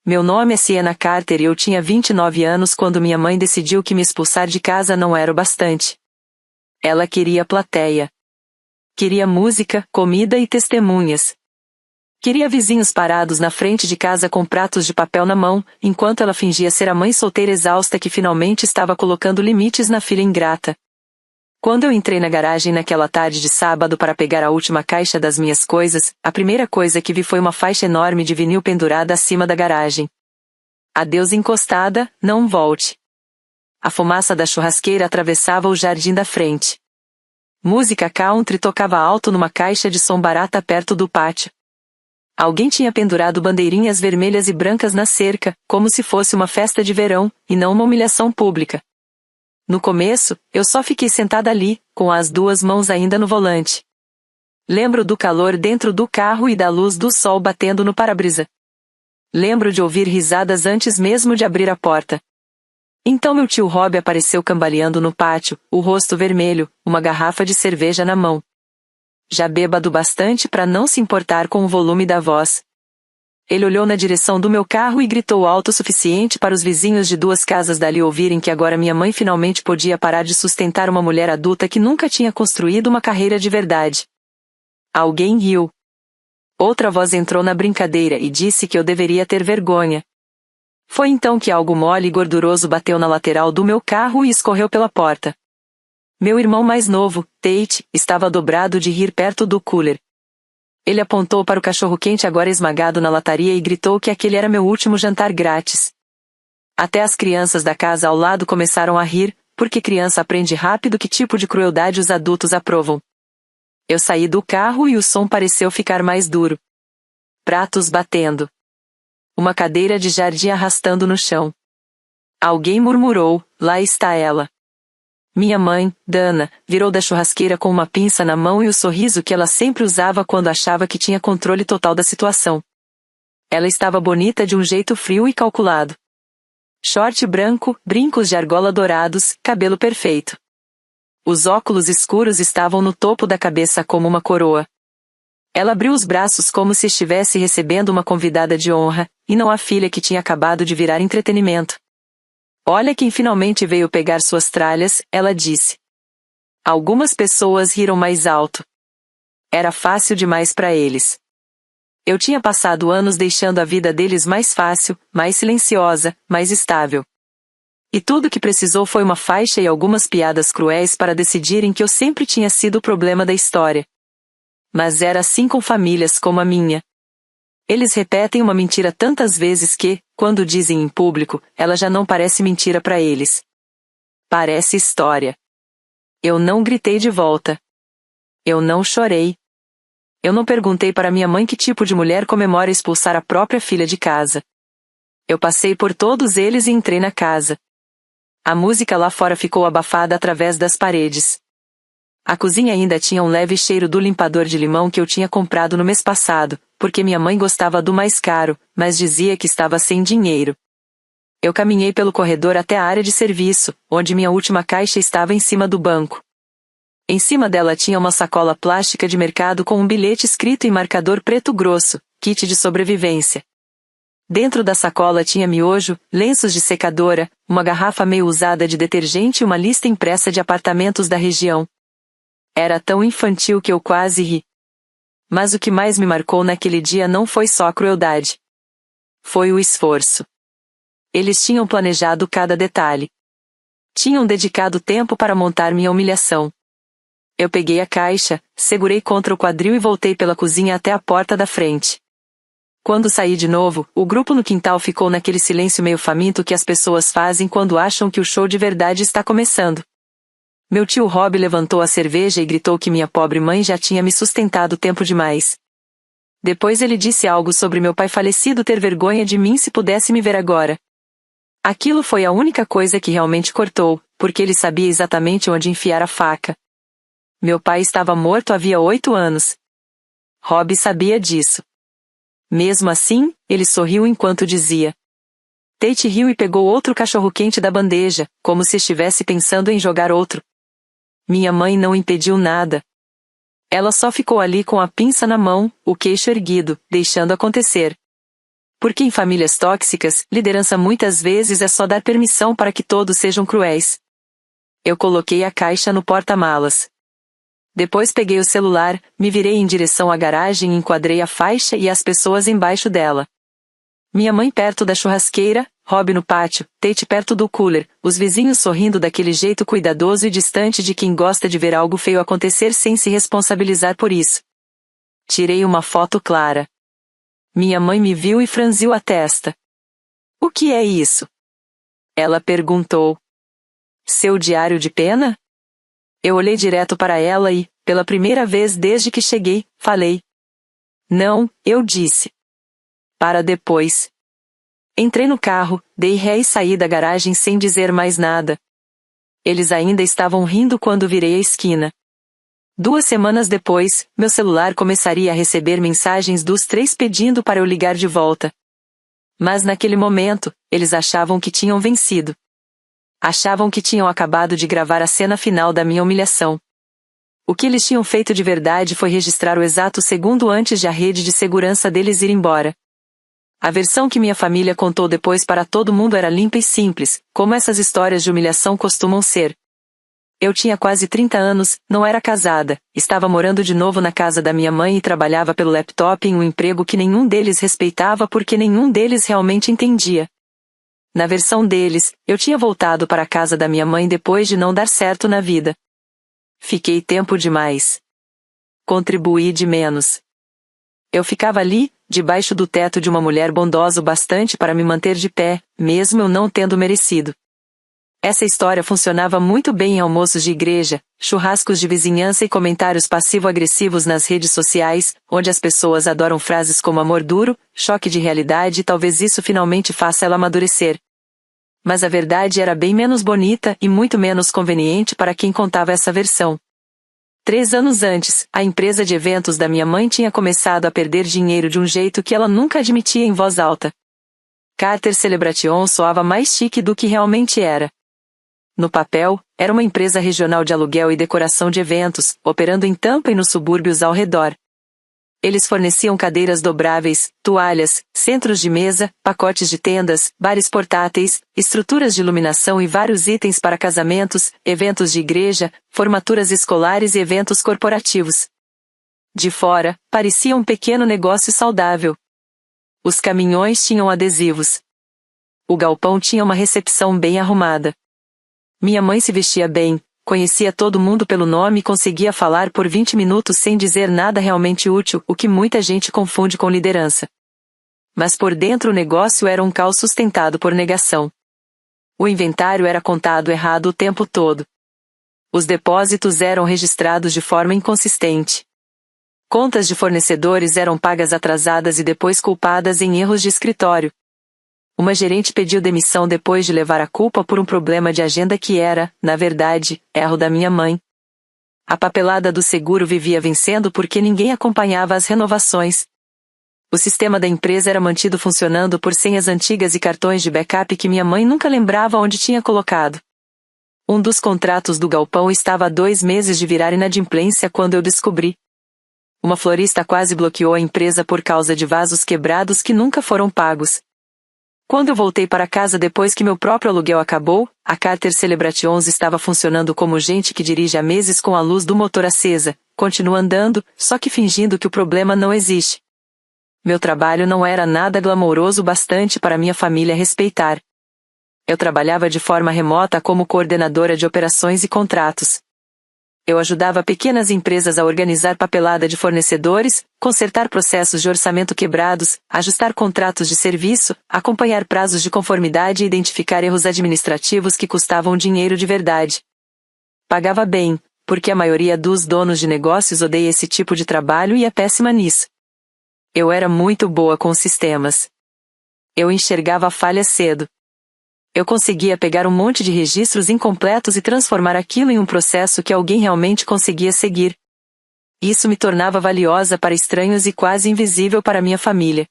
Meu nome é Sienna Carter e eu tinha 29 anos quando minha mãe decidiu que me expulsar de casa não era o bastante. Ela queria plateia. Queria música, comida e testemunhas. Queria vizinhos parados na frente de casa com pratos de papel na mão, enquanto ela fingia ser a mãe solteira exausta que finalmente estava colocando limites na filha ingrata. Quando eu entrei na garagem naquela tarde de sábado para pegar a última caixa das minhas coisas, a primeira coisa que vi foi uma faixa enorme de vinil pendurada acima da garagem. Adeus encostada, não volte. A fumaça da churrasqueira atravessava o jardim da frente. Música country tocava alto numa caixa de som barata perto do pátio. Alguém tinha pendurado bandeirinhas vermelhas e brancas na cerca, como se fosse uma festa de verão, e não uma humilhação pública. No começo, eu só fiquei sentada ali, com as duas mãos ainda no volante. Lembro do calor dentro do carro e da luz do sol batendo no para-brisa. Lembro de ouvir risadas antes mesmo de abrir a porta. Então meu tio Rob apareceu cambaleando no pátio, o rosto vermelho, uma garrafa de cerveja na mão. Já bêbado bastante para não se importar com o volume da voz. Ele olhou na direção do meu carro e gritou alto o suficiente para os vizinhos de duas casas dali ouvirem que agora minha mãe finalmente podia parar de sustentar uma mulher adulta que nunca tinha construído uma carreira de verdade. Alguém riu. Outra voz entrou na brincadeira e disse que eu deveria ter vergonha. Foi então que algo mole e gorduroso bateu na lateral do meu carro e escorreu pela porta. Meu irmão mais novo, Tate, estava dobrado de rir perto do cooler. Ele apontou para o cachorro-quente agora esmagado na lataria e gritou que aquele era meu último jantar grátis. Até as crianças da casa ao lado começaram a rir, porque criança aprende rápido que tipo de crueldade os adultos aprovam. Eu saí do carro e o som pareceu ficar mais duro. Pratos batendo. Uma cadeira de jardim arrastando no chão. Alguém murmurou, lá está ela. Minha mãe, Dana, virou da churrasqueira com uma pinça na mão e o sorriso que ela sempre usava quando achava que tinha controle total da situação. Ela estava bonita de um jeito frio e calculado. Short branco, brincos de argola dourados, cabelo perfeito. Os óculos escuros estavam no topo da cabeça como uma coroa. Ela abriu os braços como se estivesse recebendo uma convidada de honra, e não a filha que tinha acabado de virar entretenimento. Olha quem finalmente veio pegar suas tralhas, ela disse. Algumas pessoas riram mais alto. Era fácil demais para eles. Eu tinha passado anos deixando a vida deles mais fácil, mais silenciosa, mais estável. E tudo que precisou foi uma faixa e algumas piadas cruéis para decidirem que eu sempre tinha sido o problema da história. Mas era assim com famílias como a minha. Eles repetem uma mentira tantas vezes que, quando dizem em público, ela já não parece mentira para eles. Parece história. Eu não gritei de volta. Eu não chorei. Eu não perguntei para minha mãe que tipo de mulher comemora expulsar a própria filha de casa. Eu passei por todos eles e entrei na casa. A música lá fora ficou abafada através das paredes. A cozinha ainda tinha um leve cheiro do limpador de limão que eu tinha comprado no mês passado, porque minha mãe gostava do mais caro, mas dizia que estava sem dinheiro. Eu caminhei pelo corredor até a área de serviço, onde minha última caixa estava em cima do banco. Em cima dela tinha uma sacola plástica de mercado com um bilhete escrito em marcador preto grosso, kit de sobrevivência. Dentro da sacola tinha miojo, lenços de secadora, uma garrafa meio usada de detergente e uma lista impressa de apartamentos da região. Era tão infantil que eu quase ri. Mas o que mais me marcou naquele dia não foi só a crueldade. Foi o esforço. Eles tinham planejado cada detalhe. Tinham dedicado tempo para montar minha humilhação. Eu peguei a caixa, segurei contra o quadril e voltei pela cozinha até a porta da frente. Quando saí de novo, o grupo no quintal ficou naquele silêncio meio faminto que as pessoas fazem quando acham que o show de verdade está começando. Meu tio Rob levantou a cerveja e gritou que minha pobre mãe já tinha me sustentado tempo demais. Depois ele disse algo sobre meu pai falecido ter vergonha de mim se pudesse me ver agora. Aquilo foi a única coisa que realmente cortou, porque ele sabia exatamente onde enfiar a faca. Meu pai estava morto havia 8 anos. Rob sabia disso. Mesmo assim, ele sorriu enquanto dizia. Tate riu e pegou outro cachorro-quente da bandeja, como se estivesse pensando em jogar outro. Minha mãe não impediu nada. Ela só ficou ali com a pinça na mão, o queixo erguido, deixando acontecer. Porque em famílias tóxicas, liderança muitas vezes é só dar permissão para que todos sejam cruéis. Eu coloquei a caixa no porta-malas. Depois peguei o celular, me virei em direção à garagem e enquadrei a faixa e as pessoas embaixo dela. Minha mãe perto da churrasqueira, Rob no pátio, Tate perto do cooler, os vizinhos sorrindo daquele jeito cuidadoso e distante de quem gosta de ver algo feio acontecer sem se responsabilizar por isso. Tirei uma foto clara. Minha mãe me viu e franziu a testa. O que é isso? Ela perguntou. Seu diário de pena? Eu olhei direto para ela e, pela primeira vez desde que cheguei, falei. Não, eu disse. Para depois. Entrei no carro, dei ré e saí da garagem sem dizer mais nada. Eles ainda estavam rindo quando virei a esquina. 2 semanas depois, meu celular começaria a receber mensagens dos 3 pedindo para eu ligar de volta. Mas naquele momento, eles achavam que tinham vencido. Achavam que tinham acabado de gravar a cena final da minha humilhação. O que eles tinham feito de verdade foi registrar o exato segundo antes de a rede de segurança deles ir embora. A versão que minha família contou depois para todo mundo era limpa e simples, como essas histórias de humilhação costumam ser. Eu tinha quase 30 anos, não era casada, estava morando de novo na casa da minha mãe e trabalhava pelo laptop em um emprego que nenhum deles respeitava porque nenhum deles realmente entendia. Na versão deles, eu tinha voltado para a casa da minha mãe depois de não dar certo na vida. Fiquei tempo demais. Contribuí de menos. Eu ficava ali, debaixo do teto de uma mulher bondosa o bastante para me manter de pé, mesmo eu não tendo merecido. Essa história funcionava muito bem em almoços de igreja, churrascos de vizinhança e comentários passivo-agressivos nas redes sociais, onde as pessoas adoram frases como amor duro, choque de realidade e talvez isso finalmente faça ela amadurecer. Mas a verdade era bem menos bonita e muito menos conveniente para quem contava essa versão. 3 anos antes, a empresa de eventos da minha mãe tinha começado a perder dinheiro de um jeito que ela nunca admitia em voz alta. Carter Celebration soava mais chique do que realmente era. No papel, era uma empresa regional de aluguel e decoração de eventos, operando em Tampa e nos subúrbios ao redor. Eles forneciam cadeiras dobráveis, toalhas, centros de mesa, pacotes de tendas, bares portáteis, estruturas de iluminação e vários itens para casamentos, eventos de igreja, formaturas escolares e eventos corporativos. De fora, parecia um pequeno negócio saudável. Os caminhões tinham adesivos. O galpão tinha uma recepção bem arrumada. Minha mãe se vestia bem, conhecia todo mundo pelo nome e conseguia falar por 20 minutos sem dizer nada realmente útil, o que muita gente confunde com liderança. Mas por dentro o negócio era um caos sustentado por negação. O inventário era contado errado o tempo todo. Os depósitos eram registrados de forma inconsistente. Contas de fornecedores eram pagas atrasadas e depois culpadas em erros de escritório. Uma gerente pediu demissão depois de levar a culpa por um problema de agenda que era, na verdade, erro da minha mãe. A papelada do seguro vivia vencendo porque ninguém acompanhava as renovações. O sistema da empresa era mantido funcionando por senhas antigas e cartões de backup que minha mãe nunca lembrava onde tinha colocado. Um dos contratos do galpão estava há 2 meses de virar inadimplência quando eu descobri. Uma florista quase bloqueou a empresa por causa de vasos quebrados que nunca foram pagos. Quando eu voltei para casa depois que meu próprio aluguel acabou, a Carter Celebrations estava funcionando como gente que dirige há meses com a luz do motor acesa, continua andando, só que fingindo que o problema não existe. Meu trabalho não era nada glamouroso bastante para minha família respeitar. Eu trabalhava de forma remota como coordenadora de operações e contratos. Eu ajudava pequenas empresas a organizar papelada de fornecedores, consertar processos de orçamento quebrados, ajustar contratos de serviço, acompanhar prazos de conformidade e identificar erros administrativos que custavam dinheiro de verdade. Pagava bem, porque a maioria dos donos de negócios odeia esse tipo de trabalho e é péssima nisso. Eu era muito boa com sistemas. Eu enxergava falhas cedo. Eu conseguia pegar um monte de registros incompletos e transformar aquilo em um processo que alguém realmente conseguia seguir. Isso me tornava valiosa para estranhos e quase invisível para minha família.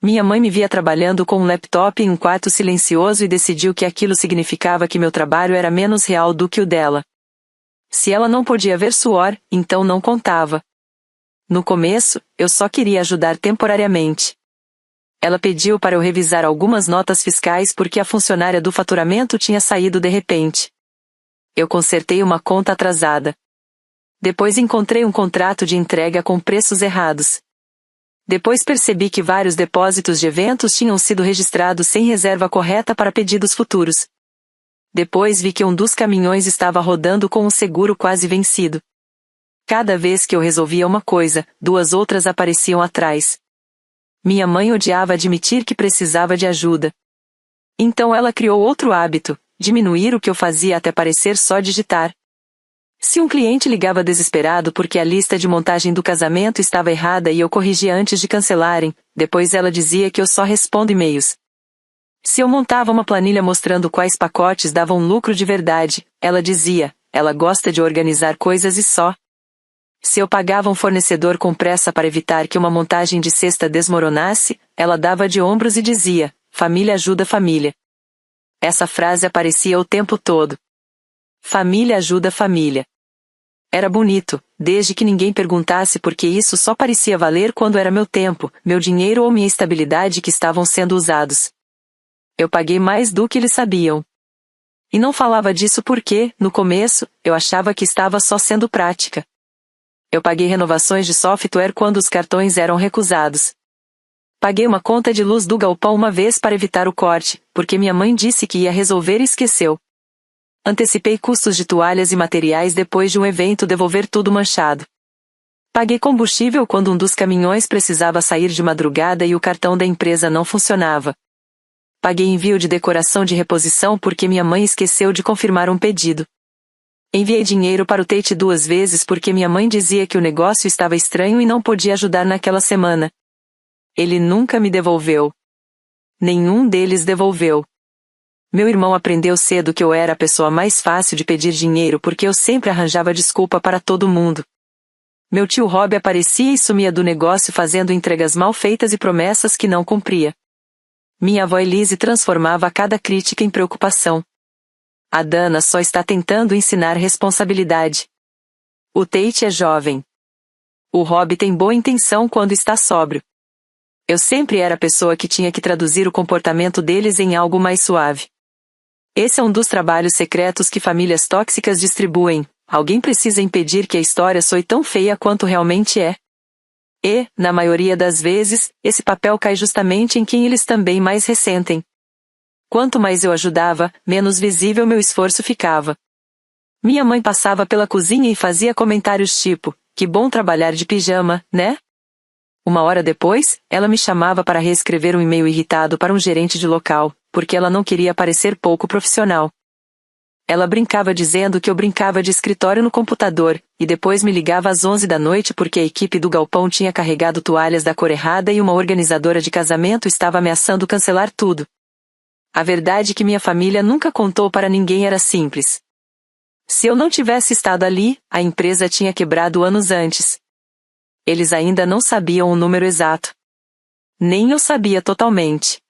Minha mãe me via trabalhando com um laptop em um quarto silencioso e decidiu que aquilo significava que meu trabalho era menos real do que o dela. Se ela não podia ver suor, então não contava. No começo, eu só queria ajudar temporariamente. Ela pediu para eu revisar algumas notas fiscais porque a funcionária do faturamento tinha saído de repente. Eu consertei uma conta atrasada. Depois encontrei um contrato de entrega com preços errados. Depois percebi que vários depósitos de eventos tinham sido registrados sem reserva correta para pedidos futuros. Depois vi que um dos caminhões estava rodando com um seguro quase vencido. Cada vez que eu resolvia uma coisa, duas outras apareciam atrás. Minha mãe odiava admitir que precisava de ajuda. Então ela criou outro hábito, diminuir o que eu fazia até parecer só digitar. Se um cliente ligava desesperado porque a lista de montagem do casamento estava errada e eu corrigia antes de cancelarem, depois ela dizia que eu só respondo e-mails. Se eu montava uma planilha mostrando quais pacotes davam lucro de verdade, ela dizia, ela gosta de organizar coisas e só. Se eu pagava um fornecedor com pressa para evitar que uma montagem de cesta desmoronasse, ela dava de ombros e dizia, família ajuda família. Essa frase aparecia o tempo todo. Família ajuda família. Era bonito, desde que ninguém perguntasse porque isso só parecia valer quando era meu tempo, meu dinheiro ou minha estabilidade que estavam sendo usados. Eu paguei mais do que eles sabiam. E não falava disso porque, no começo, eu achava que estava só sendo prática. Eu paguei renovações de software quando os cartões eram recusados. Paguei uma conta de luz do galpão uma vez para evitar o corte, porque minha mãe disse que ia resolver e esqueceu. Antecipei custos de toalhas e materiais depois de um evento devolver tudo manchado. Paguei combustível quando um dos caminhões precisava sair de madrugada e o cartão da empresa não funcionava. Paguei envio de decoração de reposição porque minha mãe esqueceu de confirmar um pedido. Enviei dinheiro para o Tate 2 vezes porque minha mãe dizia que o negócio estava estranho e não podia ajudar naquela semana. Ele nunca me devolveu. Nenhum deles devolveu. Meu irmão aprendeu cedo que eu era a pessoa mais fácil de pedir dinheiro porque eu sempre arranjava desculpa para todo mundo. Meu tio Rob aparecia e sumia do negócio fazendo entregas mal feitas e promessas que não cumpria. Minha avó Elise transformava cada crítica em preocupação. A Dana só está tentando ensinar responsabilidade. O Tate é jovem. O Rob tem boa intenção quando está sóbrio. Eu sempre era a pessoa que tinha que traduzir o comportamento deles em algo mais suave. Esse é um dos trabalhos secretos que famílias tóxicas distribuem. Alguém precisa impedir que a história soe tão feia quanto realmente é. E, na maioria das vezes, esse papel cai justamente em quem eles também mais ressentem. Quanto mais eu ajudava, menos visível meu esforço ficava. Minha mãe passava pela cozinha e fazia comentários tipo, que bom trabalhar de pijama, né? Uma hora depois, ela me chamava para reescrever um e-mail irritado para um gerente de local, porque ela não queria parecer pouco profissional. Ela brincava dizendo que eu brincava de escritório no computador, e depois me ligava às 11 da noite porque a equipe do galpão tinha carregado toalhas da cor errada e uma organizadora de casamento estava ameaçando cancelar tudo. A verdade que minha família nunca contou para ninguém era simples. Se eu não tivesse estado ali, a empresa tinha quebrado anos antes. Eles ainda não sabiam o número exato. Nem eu sabia totalmente.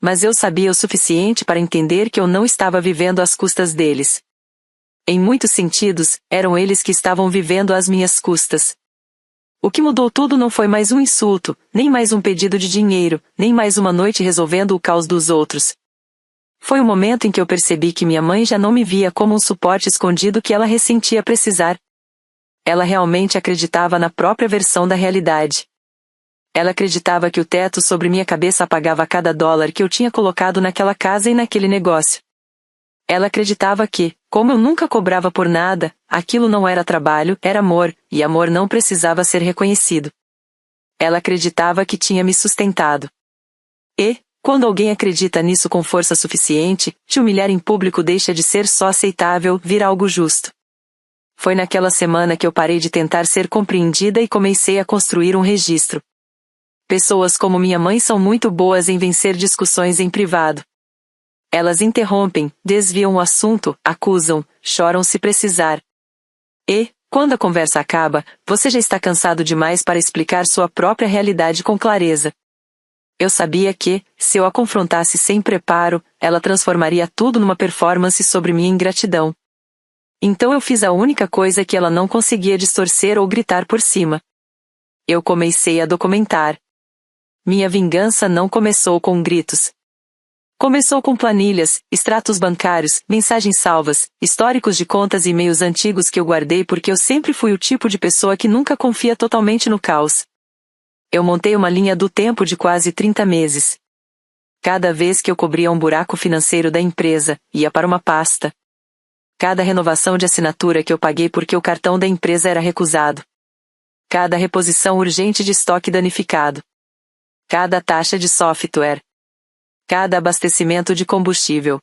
Mas eu sabia o suficiente para entender que eu não estava vivendo às custas deles. Em muitos sentidos, eram eles que estavam vivendo às minhas custas. O que mudou tudo não foi mais um insulto, nem mais um pedido de dinheiro, nem mais uma noite resolvendo o caos dos outros. Foi o momento em que eu percebi que minha mãe já não me via como um suporte escondido que ela ressentia precisar. Ela realmente acreditava na própria versão da realidade. Ela acreditava que o teto sobre minha cabeça apagava cada dólar que eu tinha colocado naquela casa e naquele negócio. Ela acreditava que, como eu nunca cobrava por nada, aquilo não era trabalho, era amor, e amor não precisava ser reconhecido. Ela acreditava que tinha me sustentado. E, quando alguém acredita nisso com força suficiente, te humilhar em público deixa de ser só aceitável, vira algo justo. Foi naquela semana que eu parei de tentar ser compreendida e comecei a construir um registro. Pessoas como minha mãe são muito boas em vencer discussões em privado. Elas interrompem, desviam o assunto, acusam, choram se precisar. E, quando a conversa acaba, você já está cansado demais para explicar sua própria realidade com clareza. Eu sabia que, se eu a confrontasse sem preparo, ela transformaria tudo numa performance sobre minha ingratidão. Então eu fiz a única coisa que ela não conseguia distorcer ou gritar por cima. Eu comecei a documentar. Minha vingança não começou com gritos. Começou com planilhas, extratos bancários, mensagens salvas, históricos de contas e e-mails antigos que eu guardei porque eu sempre fui o tipo de pessoa que nunca confia totalmente no caos. Eu montei uma linha do tempo de quase 30 meses. Cada vez que eu cobria um buraco financeiro da empresa, ia para uma pasta. Cada renovação de assinatura que eu paguei porque o cartão da empresa era recusado. Cada reposição urgente de estoque danificado. Cada taxa de software. Cada abastecimento de combustível.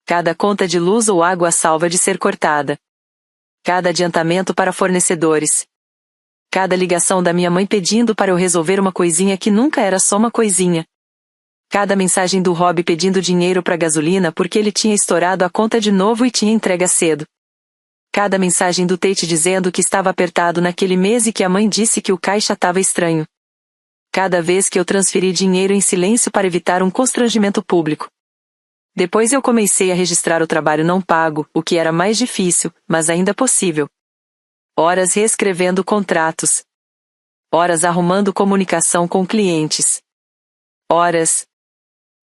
Cada conta de luz ou água salva de ser cortada. Cada adiantamento para fornecedores. Cada ligação da minha mãe pedindo para eu resolver uma coisinha que nunca era só uma coisinha. Cada mensagem do Rob pedindo dinheiro para gasolina porque ele tinha estourado a conta de novo e tinha entrega cedo. Cada mensagem do Tate dizendo que estava apertado naquele mês e que a mãe disse que o caixa estava estranho. Cada vez que eu transferi dinheiro em silêncio para evitar um constrangimento público. Depois eu comecei a registrar o trabalho não pago, o que era mais difícil, mas ainda possível. Horas reescrevendo contratos. Horas arrumando comunicação com clientes. Horas.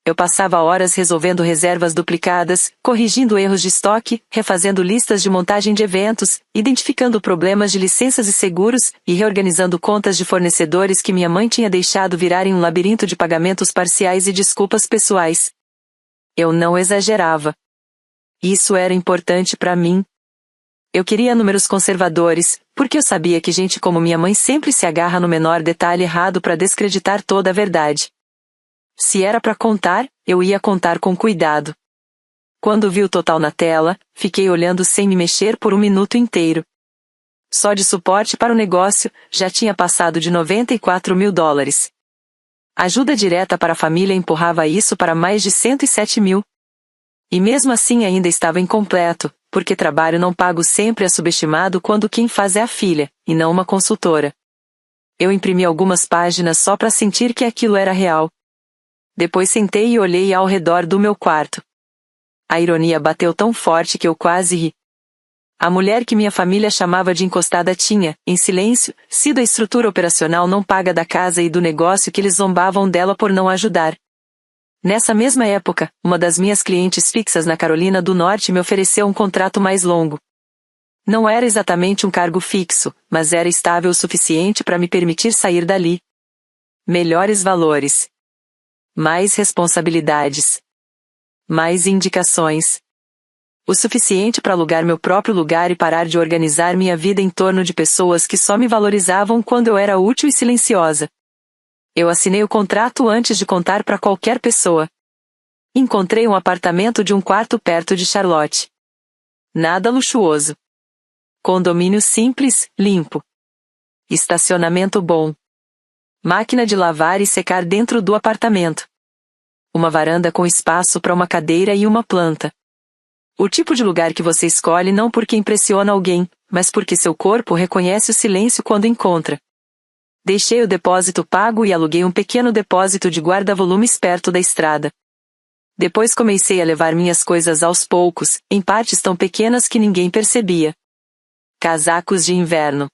Eu passava horas resolvendo reservas duplicadas, corrigindo erros de estoque, refazendo listas de montagem de eventos, identificando problemas de licenças e seguros, e reorganizando contas de fornecedores que minha mãe tinha deixado virarem um labirinto de pagamentos parciais e desculpas pessoais. Eu não exagerava. Isso era importante para mim. Eu queria números conservadores, porque eu sabia que gente como minha mãe sempre se agarra no menor detalhe errado para descreditar toda a verdade. Se era para contar, eu ia contar com cuidado. Quando vi o total na tela, fiquei olhando sem me mexer por um minuto inteiro. Só de suporte para o negócio, já tinha passado de $94 mil. Ajuda direta para a família empurrava isso para mais de 107 mil. E mesmo assim ainda estava incompleto, porque trabalho não pago sempre é subestimado quando quem faz é a filha, e não uma consultora. Eu imprimi algumas páginas só para sentir que aquilo era real. Depois sentei e olhei ao redor do meu quarto. A ironia bateu tão forte que eu quase ri. A mulher que minha família chamava de encostada tinha, em silêncio, sido a estrutura operacional não paga da casa e do negócio que eles zombavam dela por não ajudar. Nessa mesma época, uma das minhas clientes fixas na Carolina do Norte me ofereceu um contrato mais longo. Não era exatamente um cargo fixo, mas era estável o suficiente para me permitir sair dali. Melhores valores. Mais responsabilidades. Mais indicações. O suficiente para alugar meu próprio lugar e parar de organizar minha vida em torno de pessoas que só me valorizavam quando eu era útil e silenciosa. Eu assinei o contrato antes de contar para qualquer pessoa. Encontrei um apartamento de um quarto perto de Charlotte. Nada luxuoso. Condomínio simples, limpo. Estacionamento bom. Máquina de lavar e secar dentro do apartamento. Uma varanda com espaço para uma cadeira e uma planta. O tipo de lugar que você escolhe não porque impressiona alguém, mas porque seu corpo reconhece o silêncio quando encontra. Deixei o depósito pago e aluguei um pequeno depósito de guarda-volumes perto da estrada. Depois comecei a levar minhas coisas aos poucos, em partes tão pequenas que ninguém percebia. Casacos de inverno.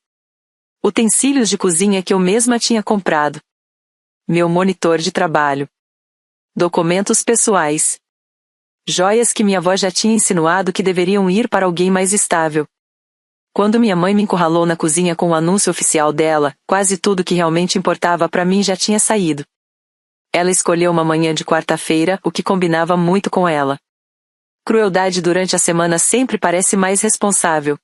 Utensílios de cozinha que eu mesma tinha comprado. Meu monitor de trabalho. Documentos pessoais. Joias que minha avó já tinha insinuado que deveriam ir para alguém mais estável. Quando minha mãe me encurralou na cozinha com o anúncio oficial dela, quase tudo que realmente importava para mim já tinha saído. Ela escolheu uma manhã de quarta-feira, o que combinava muito com ela. Crueldade durante a semana sempre parece mais responsável.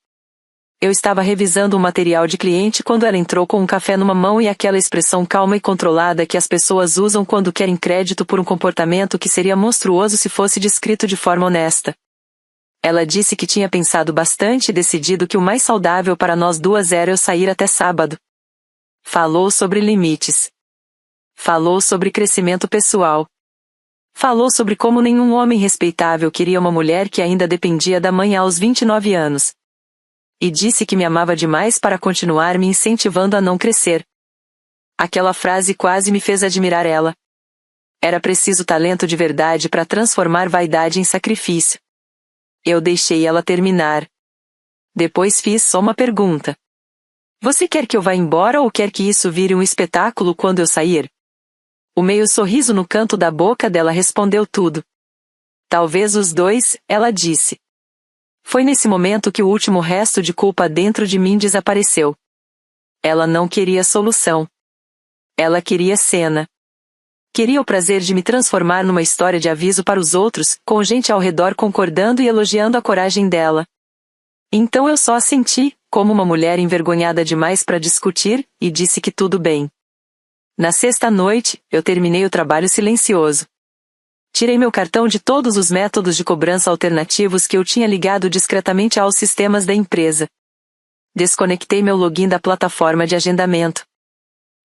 Eu estava revisando um material de cliente quando ela entrou com um café numa mão e aquela expressão calma e controlada que as pessoas usam quando querem crédito por um comportamento que seria monstruoso se fosse descrito de forma honesta. Ela disse que tinha pensado bastante e decidido que o mais saudável para nós duas era eu sair até sábado. Falou sobre limites. Falou sobre crescimento pessoal. Falou sobre como nenhum homem respeitável queria uma mulher que ainda dependia da mãe aos 29 anos. E disse que me amava demais para continuar me incentivando a não crescer. Aquela frase quase me fez admirar ela. Era preciso talento de verdade para transformar vaidade em sacrifício. Eu deixei ela terminar. Depois fiz só uma pergunta. Você quer que eu vá embora ou quer que isso vire um espetáculo quando eu sair? O meio sorriso no canto da boca dela respondeu tudo. Talvez os dois, ela disse. Foi nesse momento que o último resto de culpa dentro de mim desapareceu. Ela não queria solução. Ela queria cena. Queria o prazer de me transformar numa história de aviso para os outros, com gente ao redor concordando e elogiando a coragem dela. Então eu só assenti, como uma mulher envergonhada demais para discutir, e disse que tudo bem. Na sexta noite, eu terminei o trabalho silencioso. Tirei meu cartão de todos os métodos de cobrança alternativos que eu tinha ligado discretamente aos sistemas da empresa. Desconectei meu login da plataforma de agendamento.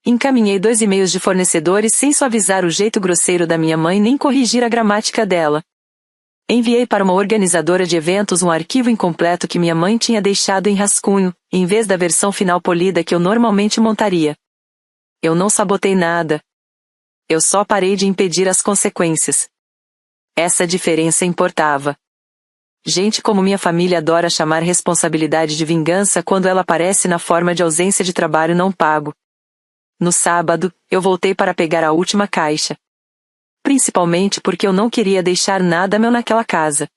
Encaminhei 2 e-mails de fornecedores sem suavizar o jeito grosseiro da minha mãe nem corrigir a gramática dela. Enviei para uma organizadora de eventos um arquivo incompleto que minha mãe tinha deixado em rascunho, em vez da versão final polida que eu normalmente montaria. Eu não sabotei nada. Eu só parei de impedir as consequências. Essa diferença importava. Gente como minha família adora chamar responsabilidade de vingança quando ela aparece na forma de ausência de trabalho não pago. No sábado, eu voltei para pegar a última caixa. Principalmente porque eu não queria deixar nada meu naquela casa.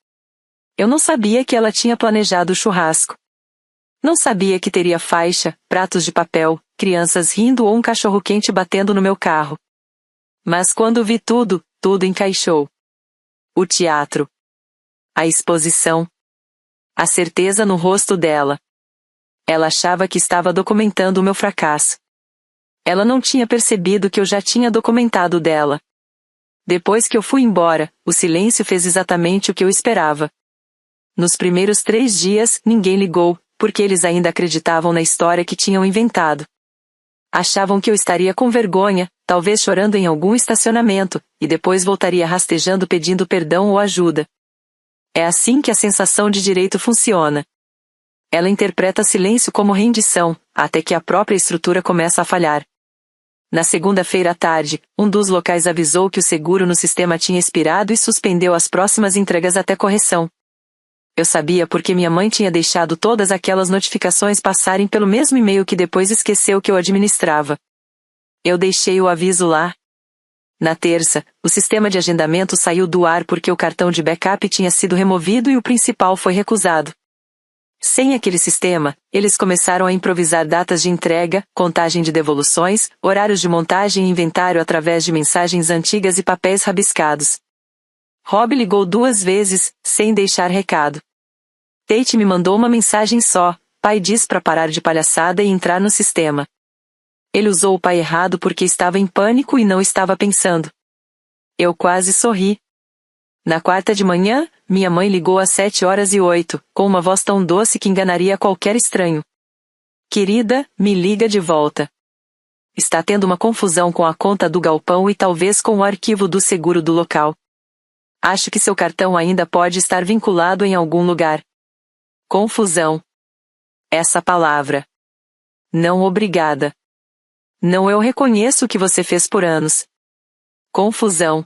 Eu não sabia que ela tinha planejado o churrasco. Não sabia que teria faixa, pratos de papel, crianças rindo ou um cachorro-quente batendo no meu carro. Mas quando vi tudo, tudo encaixou. O teatro. A exposição. A certeza no rosto dela. Ela achava que estava documentando o meu fracasso. Ela não tinha percebido que eu já tinha documentado o dela. Depois que eu fui embora, o silêncio fez exatamente o que eu esperava. Nos primeiros 3 dias, ninguém ligou, porque eles ainda acreditavam na história que tinham inventado. Achavam que eu estaria com vergonha, talvez chorando em algum estacionamento, e depois voltaria rastejando pedindo perdão ou ajuda. É assim que a sensação de direito funciona. Ela interpreta silêncio como rendição, até que a própria estrutura começa a falhar. Na segunda-feira à tarde, um dos locais avisou que o seguro no sistema tinha expirado e suspendeu as próximas entregas até correção. Eu sabia porque minha mãe tinha deixado todas aquelas notificações passarem pelo mesmo e-mail que depois esqueceu que eu administrava. Eu deixei o aviso lá. Na terça, o sistema de agendamento saiu do ar porque o cartão de backup tinha sido removido e o principal foi recusado. Sem aquele sistema, eles começaram a improvisar datas de entrega, contagem de devoluções, horários de montagem e inventário através de mensagens antigas e papéis rabiscados. Rob ligou 2 vezes, sem deixar recado. Tate me mandou uma mensagem só: pai diz para parar de palhaçada e entrar no sistema. Ele usou o pai errado porque estava em pânico e não estava pensando. Eu quase sorri. Na quarta de manhã, minha mãe ligou às 7h08, com uma voz tão doce que enganaria qualquer estranho. Querida, me liga de volta. Está tendo uma confusão com a conta do galpão e talvez com o arquivo do seguro do local. Acho que seu cartão ainda pode estar vinculado em algum lugar. Confusão. Essa palavra. Não obrigada. Não, eu reconheço o que você fez por anos. Confusão.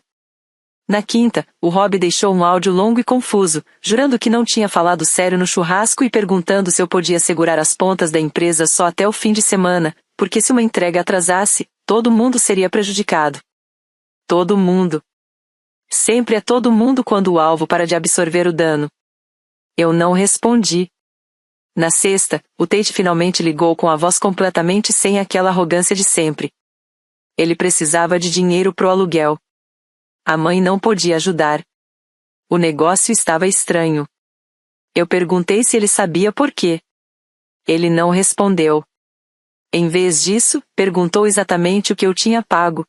Na quinta, o Rob deixou um áudio longo e confuso, jurando que não tinha falado sério no churrasco e perguntando se eu podia segurar as pontas da empresa só até o fim de semana, porque se uma entrega atrasasse, todo mundo seria prejudicado. Todo mundo. Sempre é todo mundo quando o alvo para de absorver o dano. Eu não respondi. Na sexta, o Tate finalmente ligou com a voz completamente sem aquela arrogância de sempre. Ele precisava de dinheiro pro aluguel. A mãe não podia ajudar. O negócio estava estranho. Eu perguntei se ele sabia por quê. Ele não respondeu. Em vez disso, perguntou exatamente o que eu tinha pago.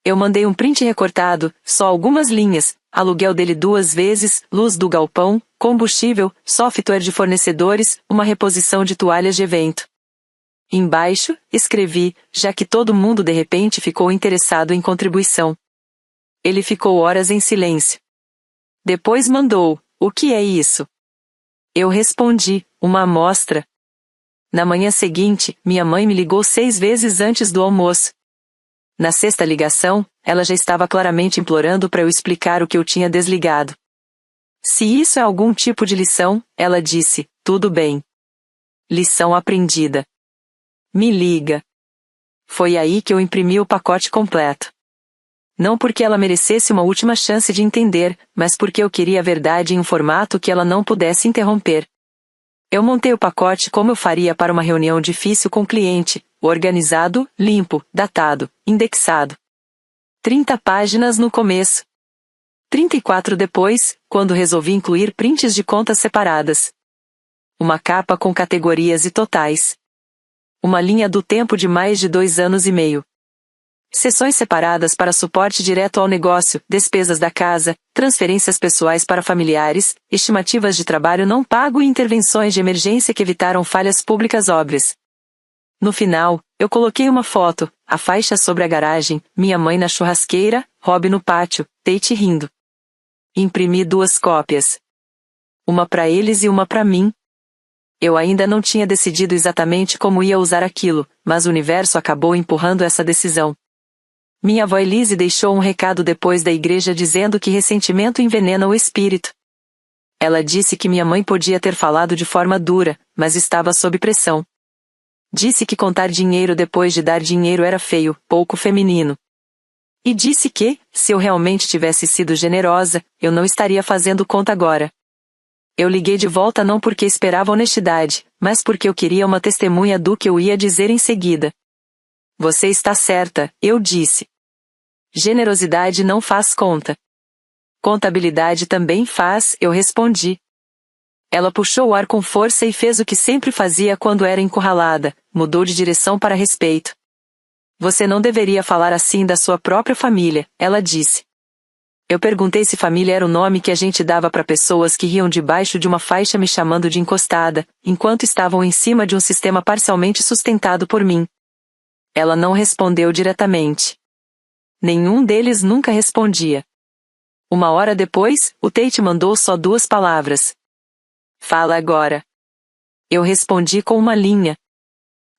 Eu mandei um print recortado, só algumas linhas, aluguel dele 2 vezes, luz do galpão, combustível, software de fornecedores, uma reposição de toalhas de evento. Embaixo, escrevi, já que todo mundo de repente ficou interessado em contribuição. Ele ficou horas em silêncio. Depois mandou: o que é isso? Eu respondi: uma amostra. Na manhã seguinte, minha mãe me ligou 6 vezes antes do almoço. Na sexta ligação, ela já estava claramente implorando para eu explicar o que eu tinha desligado. Se isso é algum tipo de lição, ela disse, tudo bem. Lição aprendida. Me liga. Foi aí que eu imprimi o pacote completo. Não porque ela merecesse uma última chance de entender, mas porque eu queria a verdade em um formato que ela não pudesse interromper. Eu montei o pacote como eu faria para uma reunião difícil com o cliente, organizado, limpo, datado, indexado. 30 páginas no começo. 34 depois, quando resolvi incluir prints de contas separadas. Uma capa com categorias e totais. Uma linha do tempo de mais de 2 anos e meio. Seções separadas para suporte direto ao negócio, despesas da casa, transferências pessoais para familiares, estimativas de trabalho não pago e intervenções de emergência que evitaram falhas públicas óbvias. No final, eu coloquei uma foto, a faixa sobre a garagem, minha mãe na churrasqueira, Rob no pátio, Tate rindo. Imprimi 2 cópias. Uma para eles e uma para mim. Eu ainda não tinha decidido exatamente como ia usar aquilo, mas o universo acabou empurrando essa decisão. Minha avó Elise deixou um recado depois da igreja dizendo que ressentimento envenena o espírito. Ela disse que minha mãe podia ter falado de forma dura, mas estava sob pressão. Disse que contar dinheiro depois de dar dinheiro era feio, pouco feminino. E disse que, se eu realmente tivesse sido generosa, eu não estaria fazendo conta agora. Eu liguei de volta não porque esperava honestidade, mas porque eu queria uma testemunha do que eu ia dizer em seguida. Você está certa, eu disse. Generosidade não faz conta. Contabilidade também faz, eu respondi. Ela puxou o ar com força e fez o que sempre fazia quando era encurralada, mudou de direção para respeito. Você não deveria falar assim da sua própria família, ela disse. Eu perguntei se família era o nome que a gente dava para pessoas que riam debaixo de uma faixa me chamando de encostada, enquanto estavam em cima de um sistema parcialmente sustentado por mim. Ela não respondeu diretamente. Nenhum deles nunca respondia. 1 hora depois, o Tate mandou só 2 palavras. Fala agora. Eu respondi com uma linha.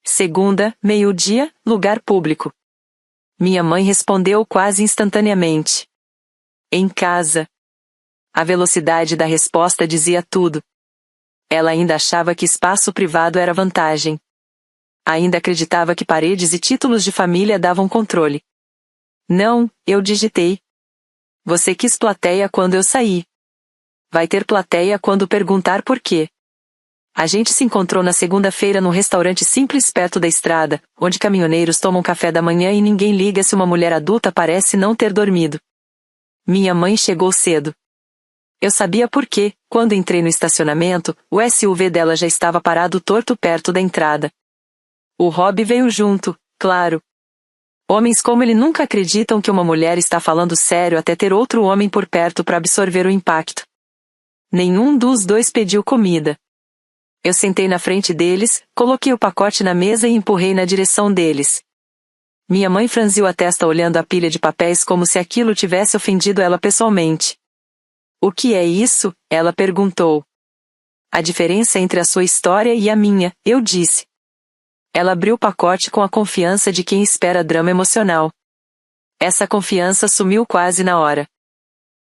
Segunda, meio-dia, lugar público. Minha mãe respondeu quase instantaneamente. Em casa. A velocidade da resposta dizia tudo. Ela ainda achava que espaço privado era vantagem. Ainda acreditava que paredes e títulos de família davam controle. Não, eu digitei. Você quis plateia quando eu saí. Vai ter plateia quando perguntar por quê. A gente se encontrou na segunda-feira num restaurante simples perto da estrada, onde caminhoneiros tomam café da manhã e ninguém liga se uma mulher adulta parece não ter dormido. Minha mãe chegou cedo. Eu sabia por quê, quando entrei no estacionamento, o SUV dela já estava parado torto perto da entrada. O Rob veio junto, claro. Homens como ele nunca acreditam que uma mulher está falando sério até ter outro homem por perto para absorver o impacto. Nenhum dos 2 pediu comida. Eu sentei na frente deles, coloquei o pacote na mesa e empurrei na direção deles. Minha mãe franziu a testa olhando a pilha de papéis como se aquilo tivesse ofendido ela pessoalmente. O que é isso? Ela perguntou. A diferença entre a sua história e a minha, eu disse. Ela abriu o pacote com a confiança de quem espera drama emocional. Essa confiança sumiu quase na hora.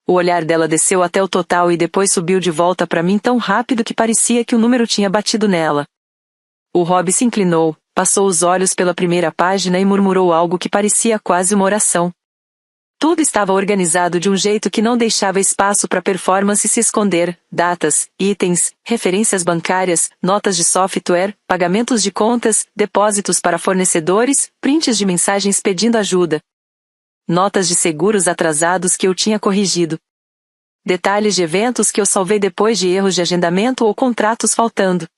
O olhar dela desceu até o total e depois subiu de volta para mim tão rápido que parecia que o número tinha batido nela. O Rob se inclinou, passou os olhos pela primeira página e murmurou algo que parecia quase uma oração. Tudo estava organizado de um jeito que não deixava espaço para performance se esconder, datas, itens, referências bancárias, notas de software, pagamentos de contas, depósitos para fornecedores, prints de mensagens pedindo ajuda. Notas de seguros atrasados que eu tinha corrigido. Detalhes de eventos que eu salvei depois de erros de agendamento ou contratos faltando.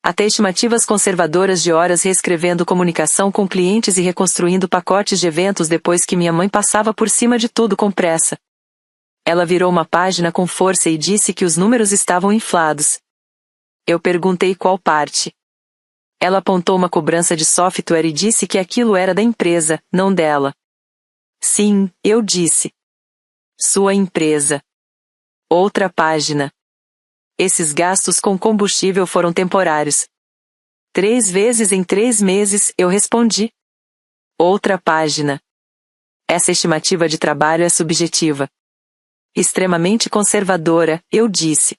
Até estimativas conservadoras de horas reescrevendo comunicação com clientes e reconstruindo pacotes de eventos depois que minha mãe passava por cima de tudo com pressa. Ela virou uma página com força e disse que os números estavam inflados. Eu perguntei qual parte. Ela apontou uma cobrança de software e disse que aquilo era da empresa, não dela. Sim, eu disse. Sua empresa. Outra página. Esses gastos com combustível foram temporários. 3 vezes em 3 meses, eu respondi. Outra página. Essa estimativa de trabalho é subjetiva. Extremamente conservadora, eu disse.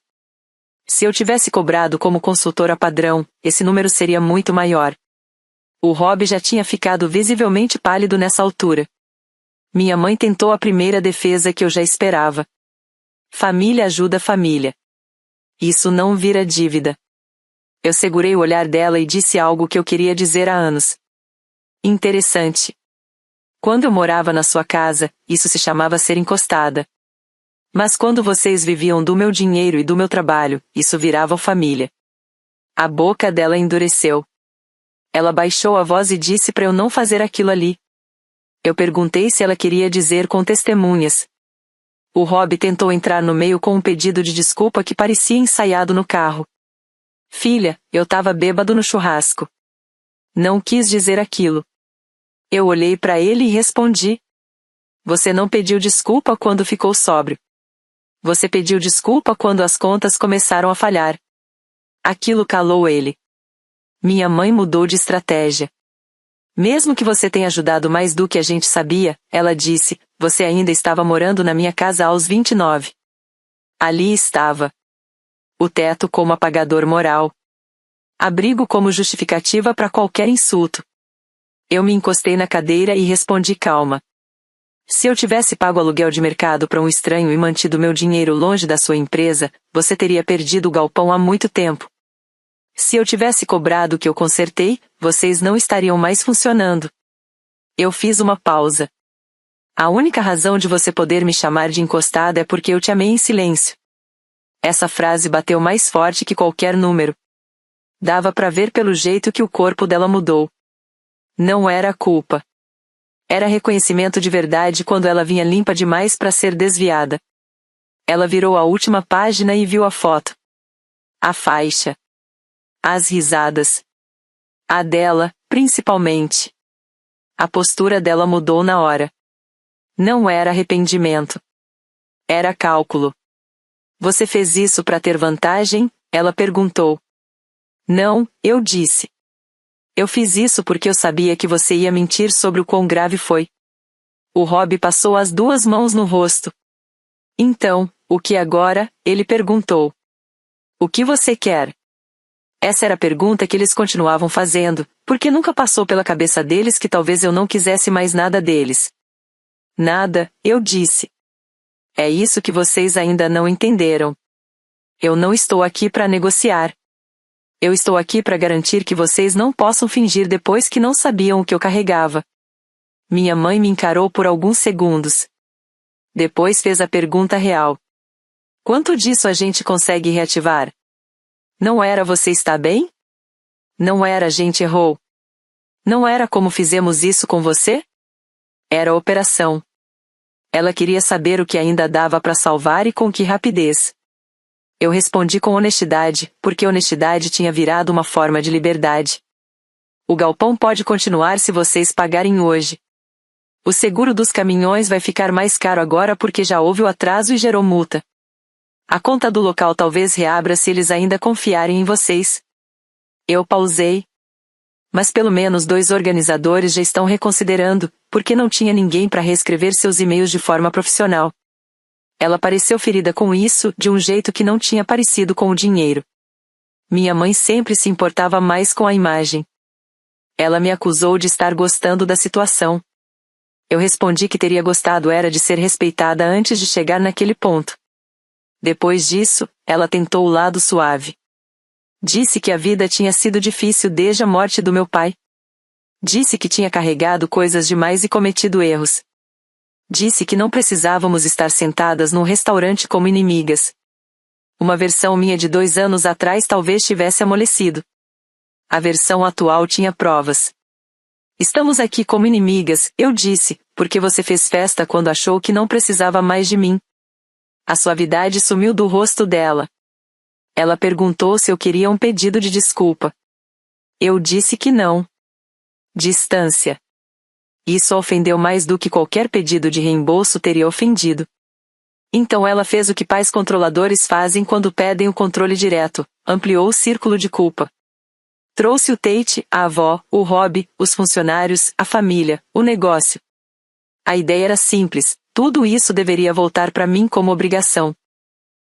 Se eu tivesse cobrado como consultora padrão, esse número seria muito maior. O Rob já tinha ficado visivelmente pálido nessa altura. Minha mãe tentou a primeira defesa que eu já esperava. Família ajuda família. Isso não vira dívida. Eu segurei o olhar dela e disse algo que eu queria dizer há anos. Interessante. Quando eu morava na sua casa, isso se chamava ser encostada. Mas quando vocês viviam do meu dinheiro e do meu trabalho, isso virava família. A boca dela endureceu. Ela baixou a voz e disse para eu não fazer aquilo ali. Eu perguntei se ela queria dizer com testemunhas. O Rob tentou entrar no meio com um pedido de desculpa que parecia ensaiado no carro. Filha, eu tava bêbado no churrasco. Não quis dizer aquilo. Eu olhei para ele e respondi. Você não pediu desculpa quando ficou sóbrio. Você pediu desculpa quando as contas começaram a falhar. Aquilo calou ele. Minha mãe mudou de estratégia. Mesmo que você tenha ajudado mais do que a gente sabia, ela disse, você ainda estava morando na minha casa aos 29. Ali estava. O teto como apagador moral. Abrigo como justificativa para qualquer insulto. Eu me encostei na cadeira e respondi calma. Se eu tivesse pago aluguel de mercado para um estranho e mantido meu dinheiro longe da sua empresa, você teria perdido o galpão há muito tempo. Se eu tivesse cobrado o que eu consertei, vocês não estariam mais funcionando. Eu fiz uma pausa. A única razão de você poder me chamar de encostada é porque eu te amei em silêncio. Essa frase bateu mais forte que qualquer número. Dava para ver pelo jeito que o corpo dela mudou. Não era culpa. Era reconhecimento de verdade quando ela vinha limpa demais para ser desviada. Ela virou a última página e viu a foto. A faixa. As risadas. A dela, principalmente. A postura dela mudou na hora. Não era arrependimento. Era cálculo. Você fez isso para ter vantagem? Ela perguntou. Não, eu disse. Eu fiz isso porque eu sabia que você ia mentir sobre o quão grave foi. O Rob passou as duas mãos no rosto. Então, o que agora? Ele perguntou. O que você quer? Essa era a pergunta que eles continuavam fazendo, porque nunca passou pela cabeça deles que talvez eu não quisesse mais nada deles. Nada, eu disse. É isso que vocês ainda não entenderam. Eu não estou aqui para negociar. Eu estou aqui para garantir que vocês não possam fingir depois que não sabiam o que eu carregava. Minha mãe me encarou por alguns segundos. Depois fez a pergunta real. Quanto disso a gente consegue reativar? Não era você está bem? Não era a gente errou. Não era como fizemos isso com você? Era a operação. Ela queria saber o que ainda dava para salvar e com que rapidez. Eu respondi com honestidade, porque honestidade tinha virado uma forma de liberdade. O galpão pode continuar se vocês pagarem hoje. O seguro dos caminhões vai ficar mais caro agora porque já houve o atraso e gerou multa. A conta do local talvez reabra se eles ainda confiarem em vocês. Eu pausei. Mas pelo menos 2 organizadores já estão reconsiderando, porque não tinha ninguém para reescrever seus e-mails de forma profissional. Ela pareceu ferida com isso, de um jeito que não tinha parecido com o dinheiro. Minha mãe sempre se importava mais com a imagem. Ela me acusou de estar gostando da situação. Eu respondi que teria gostado era de ser respeitada antes de chegar naquele ponto. Depois disso, ela tentou o lado suave. Disse que a vida tinha sido difícil desde a morte do meu pai. Disse que tinha carregado coisas demais e cometido erros. Disse que não precisávamos estar sentadas num restaurante como inimigas. Uma versão minha de 2 anos atrás talvez tivesse amolecido. A versão atual tinha provas. Estamos aqui como inimigas, eu disse, porque você fez festa quando achou que não precisava mais de mim. A suavidade sumiu do rosto dela. Ela perguntou se eu queria um pedido de desculpa. Eu disse que não. Distância. Isso a ofendeu mais do que qualquer pedido de reembolso teria ofendido. Então ela fez o que pais controladores fazem quando pedem o controle direto, ampliou o círculo de culpa. Trouxe o Tate, a avó, o Rob, os funcionários, a família, o negócio. A ideia era simples, tudo isso deveria voltar para mim como obrigação.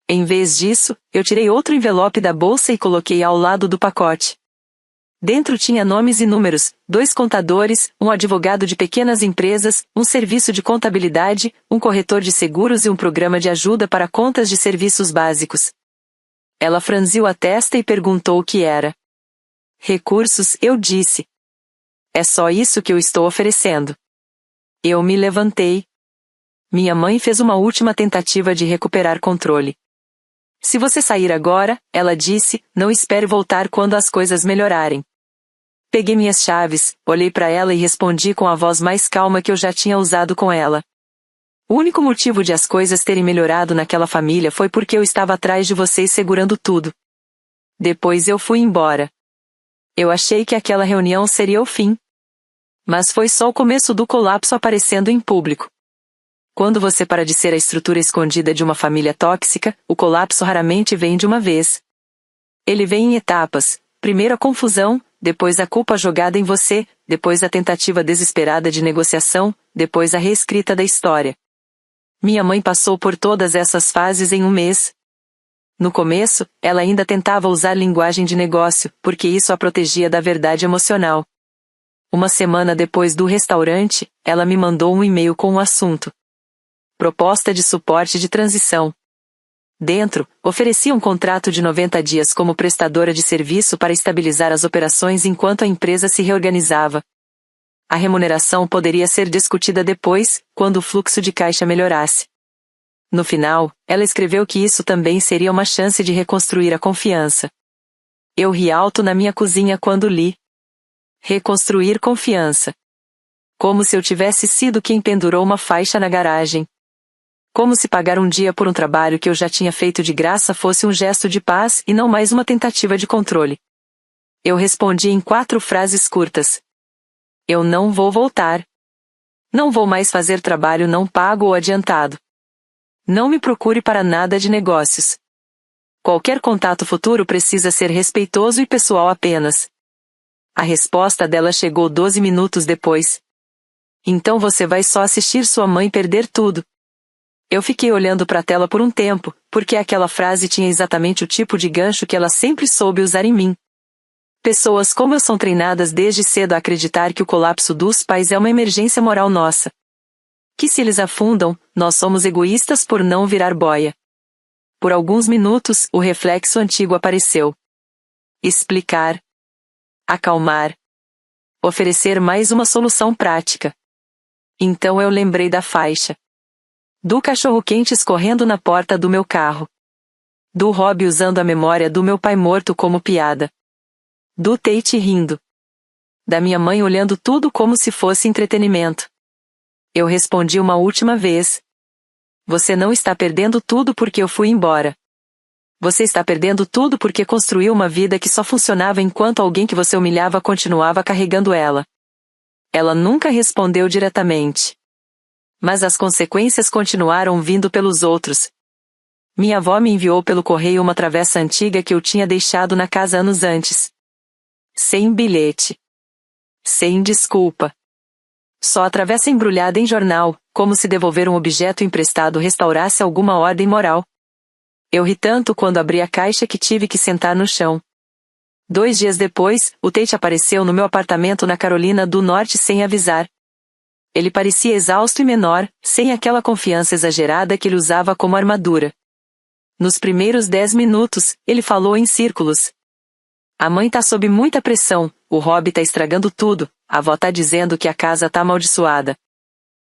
Em vez disso, eu tirei outro envelope da bolsa e coloquei ao lado do pacote. Dentro tinha nomes e números, 2 contadores, um advogado de pequenas empresas, um serviço de contabilidade, um corretor de seguros e um programa de ajuda para contas de serviços básicos. Ela franziu a testa e perguntou o que era. Recursos, eu disse. É só isso que eu estou oferecendo. Eu me levantei. Minha mãe fez uma última tentativa de recuperar controle. Se você sair agora, ela disse, não espere voltar quando as coisas melhorarem. Peguei minhas chaves, olhei para ela e respondi com a voz mais calma que eu já tinha usado com ela. O único motivo de as coisas terem melhorado naquela família foi porque eu estava atrás de vocês segurando tudo. Depois eu fui embora. Eu achei que aquela reunião seria o fim. Mas foi só o começo do colapso aparecendo em público. Quando você para de ser a estrutura escondida de uma família tóxica, o colapso raramente vem de uma vez. Ele vem em etapas, primeiro a confusão, depois a culpa jogada em você, depois a tentativa desesperada de negociação, depois a reescrita da história. Minha mãe passou por todas essas fases em um mês. No começo, ela ainda tentava usar linguagem de negócio, porque isso a protegia da verdade emocional. Uma semana depois do restaurante, ela me mandou um e-mail com o assunto. Proposta de suporte de transição. Dentro, oferecia um contrato de 90 dias como prestadora de serviço para estabilizar as operações enquanto a empresa se reorganizava. A remuneração poderia ser discutida depois, quando o fluxo de caixa melhorasse. No final, ela escreveu que isso também seria uma chance de reconstruir a confiança. Eu ri alto na minha cozinha quando li. Reconstruir confiança. Como se eu tivesse sido quem pendurou uma faixa na garagem. Como se pagar um dia por um trabalho que eu já tinha feito de graça fosse um gesto de paz e não mais uma tentativa de controle. Eu respondi em 4 frases curtas. Eu não vou voltar. Não vou mais fazer trabalho não pago ou adiantado. Não me procure para nada de negócios. Qualquer contato futuro precisa ser respeitoso e pessoal apenas. A resposta dela chegou 12 minutos depois. Então você vai só assistir sua mãe perder tudo. Eu fiquei olhando para a tela por um tempo, porque aquela frase tinha exatamente o tipo de gancho que ela sempre soube usar em mim. Pessoas como eu são treinadas desde cedo a acreditar que o colapso dos pais é uma emergência moral nossa. Que se eles afundam, nós somos egoístas por não virar boia. Por alguns minutos, o reflexo antigo apareceu. Explicar. Acalmar. Oferecer mais uma solução prática. Então eu lembrei da faixa. Do cachorro-quente escorrendo na porta do meu carro. Do Rob usando a memória do meu pai morto como piada. Do Tate rindo. Da minha mãe olhando tudo como se fosse entretenimento. Eu respondi uma última vez. Você não está perdendo tudo porque eu fui embora. Você está perdendo tudo porque construiu uma vida que só funcionava enquanto alguém que você humilhava continuava carregando ela. Ela nunca respondeu diretamente. Mas as consequências continuaram vindo pelos outros. Minha avó me enviou pelo correio uma travessa antiga que eu tinha deixado na casa anos antes. Sem bilhete. Sem desculpa. Só a travessa embrulhada em jornal, como se devolver um objeto emprestado restaurasse alguma ordem moral. Eu ri tanto quando abri a caixa que tive que sentar no chão. 2 dias depois, o Tate apareceu no meu apartamento na Carolina do Norte sem avisar. Ele parecia exausto e menor, sem aquela confiança exagerada que ele usava como armadura. Nos primeiros 10 minutos, ele falou em círculos. A mãe tá sob muita pressão, o Rob tá estragando tudo, a avó tá dizendo que a casa tá amaldiçoada.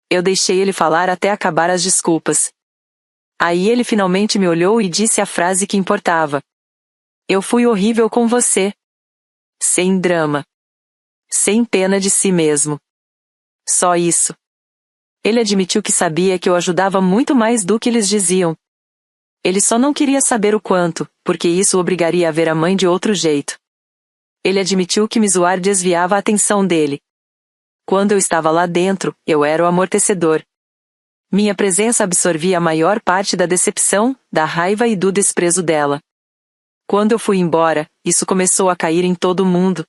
Eu deixei ele falar até acabar as desculpas. Aí ele finalmente me olhou e disse a frase que importava. Eu fui horrível com você. Sem drama. Sem pena de si mesmo. Só isso. Ele admitiu que sabia que eu ajudava muito mais do que eles diziam. Ele só não queria saber o quanto, porque isso o obrigaria a ver a mãe de outro jeito. Ele admitiu que me zoar desviava a atenção dele. Quando eu estava lá dentro, eu era o amortecedor. Minha presença absorvia a maior parte da decepção, da raiva e do desprezo dela. Quando eu fui embora, isso começou a cair em todo mundo.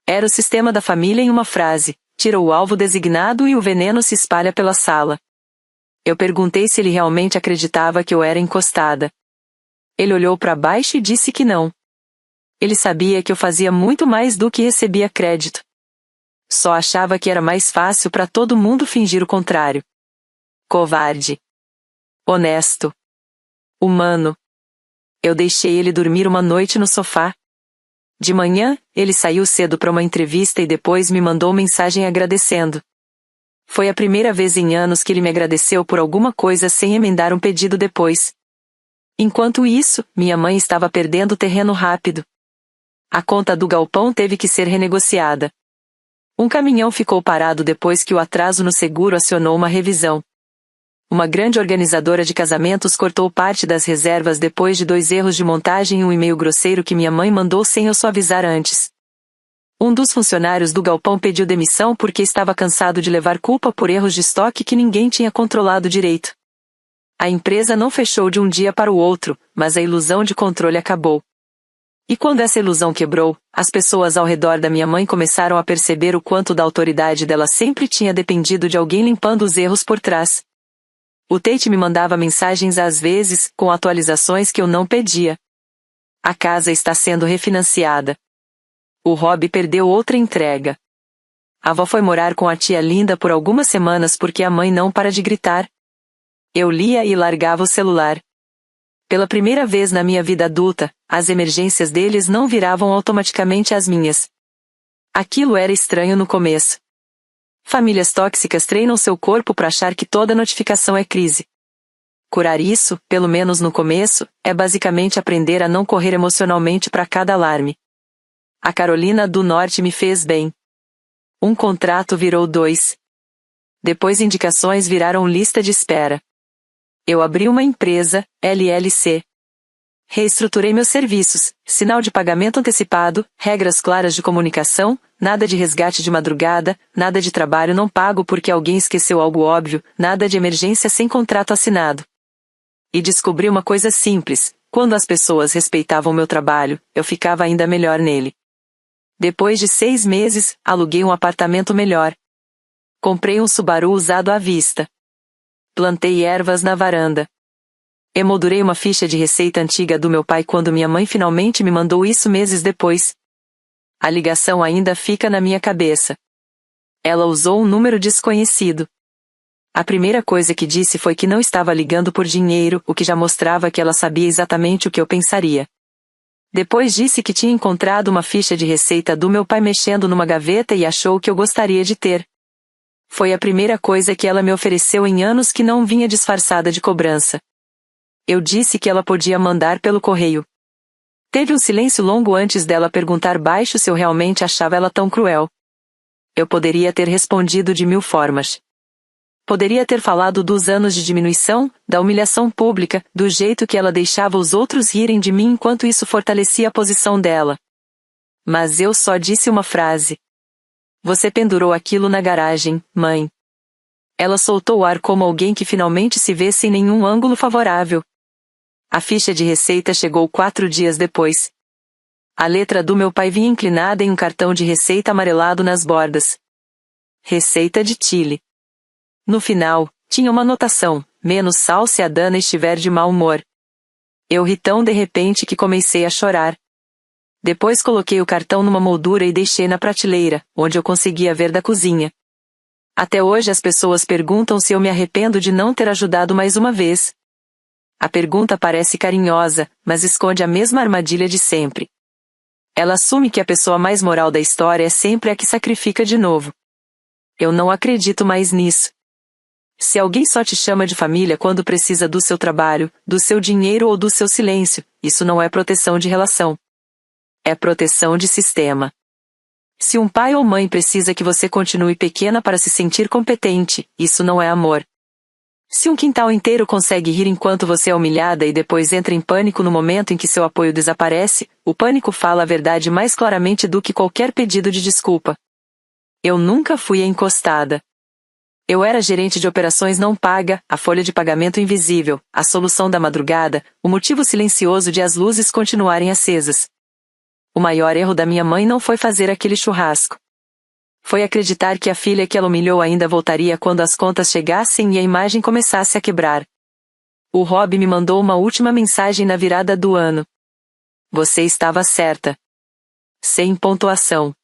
Era o sistema da família em uma frase. Tira o alvo designado e o veneno se espalha pela sala. Eu perguntei se ele realmente acreditava que eu era encostada. Ele olhou para baixo e disse que não. Ele sabia que eu fazia muito mais do que recebia crédito. Só achava que era mais fácil para todo mundo fingir o contrário. Covarde. Honesto. Humano. Eu deixei ele dormir uma noite no sofá. De manhã, ele saiu cedo para uma entrevista e depois me mandou mensagem agradecendo. Foi a primeira vez em anos que ele me agradeceu por alguma coisa sem emendar um pedido depois. Enquanto isso, minha mãe estava perdendo terreno rápido. A conta do galpão teve que ser renegociada. Um caminhão ficou parado depois que o atraso no seguro acionou uma revisão. Uma grande organizadora de casamentos cortou parte das reservas depois de 2 erros de montagem e um e-mail grosseiro que minha mãe mandou sem eu só avisar antes. Um dos funcionários do galpão pediu demissão porque estava cansado de levar culpa por erros de estoque que ninguém tinha controlado direito. A empresa não fechou de um dia para o outro, mas a ilusão de controle acabou. E quando essa ilusão quebrou, as pessoas ao redor da minha mãe começaram a perceber o quanto da autoridade dela sempre tinha dependido de alguém limpando os erros por trás. O Tate me mandava mensagens às vezes, com atualizações que eu não pedia. A casa está sendo refinanciada. O Rob perdeu outra entrega. A avó foi morar com a tia Linda por algumas semanas porque a mãe não para de gritar. Eu lia e largava o celular. Pela primeira vez na minha vida adulta, as emergências deles não viravam automaticamente as minhas. Aquilo era estranho no começo. Famílias tóxicas treinam seu corpo para achar que toda notificação é crise. Curar isso, pelo menos no começo, é basicamente aprender a não correr emocionalmente para cada alarme. A Carolina do Norte me fez bem. Um contrato virou 2. Depois indicações viraram lista de espera. Eu abri uma empresa, LLC. Reestruturei meus serviços, sinal de pagamento antecipado, regras claras de comunicação, nada de resgate de madrugada, nada de trabalho não pago porque alguém esqueceu algo óbvio, nada de emergência sem contrato assinado. E descobri uma coisa simples: quando as pessoas respeitavam meu trabalho, eu ficava ainda melhor nele. Depois de 6 meses, aluguei um apartamento melhor. Comprei um Subaru usado à vista. Plantei ervas na varanda. Emoldurei uma ficha de receita antiga do meu pai quando minha mãe finalmente me mandou isso meses depois. A ligação ainda fica na minha cabeça. Ela usou um número desconhecido. A primeira coisa que disse foi que não estava ligando por dinheiro, o que já mostrava que ela sabia exatamente o que eu pensaria. Depois disse que tinha encontrado uma ficha de receita do meu pai mexendo numa gaveta e achou que eu gostaria de ter. Foi a primeira coisa que ela me ofereceu em anos que não vinha disfarçada de cobrança. Eu disse que ela podia mandar pelo correio. Teve um silêncio longo antes dela perguntar baixo se eu realmente achava ela tão cruel. Eu poderia ter respondido de 1000 formas. Poderia ter falado dos anos de diminuição, da humilhação pública, do jeito que ela deixava os outros rirem de mim enquanto isso fortalecia a posição dela. Mas eu só disse uma frase. Você pendurou aquilo na garagem, mãe. Ela soltou o ar como alguém que finalmente se vê sem nenhum ângulo favorável. A ficha de receita chegou 4 dias depois. A letra do meu pai vinha inclinada em um cartão de receita amarelado nas bordas. Receita de Chile. No final, tinha uma anotação: menos sal se a Dana estiver de mau humor. Eu ri tão de repente que comecei a chorar. Depois coloquei o cartão numa moldura e deixei na prateleira, onde eu conseguia ver da cozinha. Até hoje as pessoas perguntam se eu me arrependo de não ter ajudado mais uma vez. A pergunta parece carinhosa, mas esconde a mesma armadilha de sempre. Ela assume que a pessoa mais moral da história é sempre a que sacrifica de novo. Eu não acredito mais nisso. Se alguém só te chama de família quando precisa do seu trabalho, do seu dinheiro ou do seu silêncio, isso não é proteção de relação. É proteção de sistema. Se um pai ou mãe precisa que você continue pequena para se sentir competente, isso não é amor. Se um quintal inteiro consegue rir enquanto você é humilhada e depois entra em pânico no momento em que seu apoio desaparece, o pânico fala a verdade mais claramente do que qualquer pedido de desculpa. Eu nunca fui a encostada. Eu era gerente de operações não paga, a folha de pagamento invisível, a solução da madrugada, o motivo silencioso de as luzes continuarem acesas. O maior erro da minha mãe não foi fazer aquele churrasco. Foi acreditar que a filha que ela humilhou ainda voltaria quando as contas chegassem e a imagem começasse a quebrar. O Rob me mandou uma última mensagem na virada do ano. Você estava certa. Sem pontuação.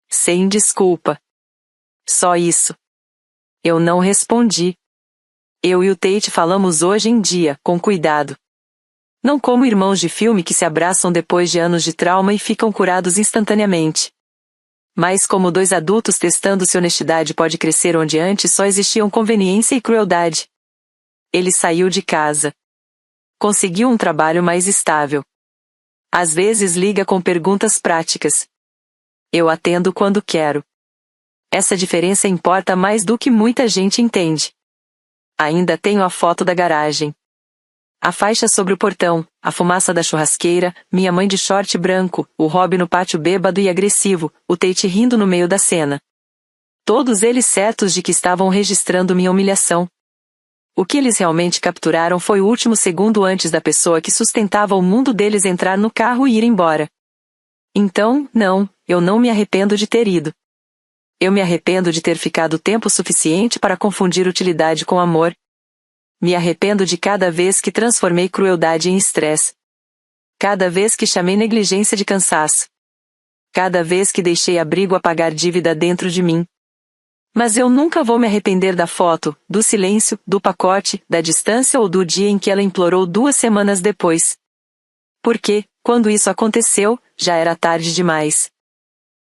Sem desculpa. Só isso. Eu não respondi. Eu e o Tate falamos hoje em dia, com cuidado. Não como irmãos de filme que se abraçam depois de anos de trauma e ficam curados instantaneamente. Mas como dois adultos testando se honestidade pode crescer onde antes só existiam conveniência e crueldade. Ele saiu de casa. Conseguiu um trabalho mais estável. Às vezes liga com perguntas práticas. Eu atendo quando quero. Essa diferença importa mais do que muita gente entende. Ainda tenho a foto da garagem. A faixa sobre o portão, a fumaça da churrasqueira, minha mãe de short branco, o Rob no pátio bêbado e agressivo, o Tate rindo no meio da cena. Todos eles certos de que estavam registrando minha humilhação. O que eles realmente capturaram foi o último segundo antes da pessoa que sustentava o mundo deles entrar no carro e ir embora. Então, não, eu não me arrependo de ter ido. Eu me arrependo de ter ficado tempo suficiente para confundir utilidade com amor. Me arrependo de cada vez que transformei crueldade em estresse. Cada vez que chamei negligência de cansaço. Cada vez que deixei abrigo apagar dívida dentro de mim. Mas eu nunca vou me arrepender da foto, do silêncio, do pacote, da distância ou do dia em que ela implorou 2 semanas depois. Porque, quando isso aconteceu, já era tarde demais.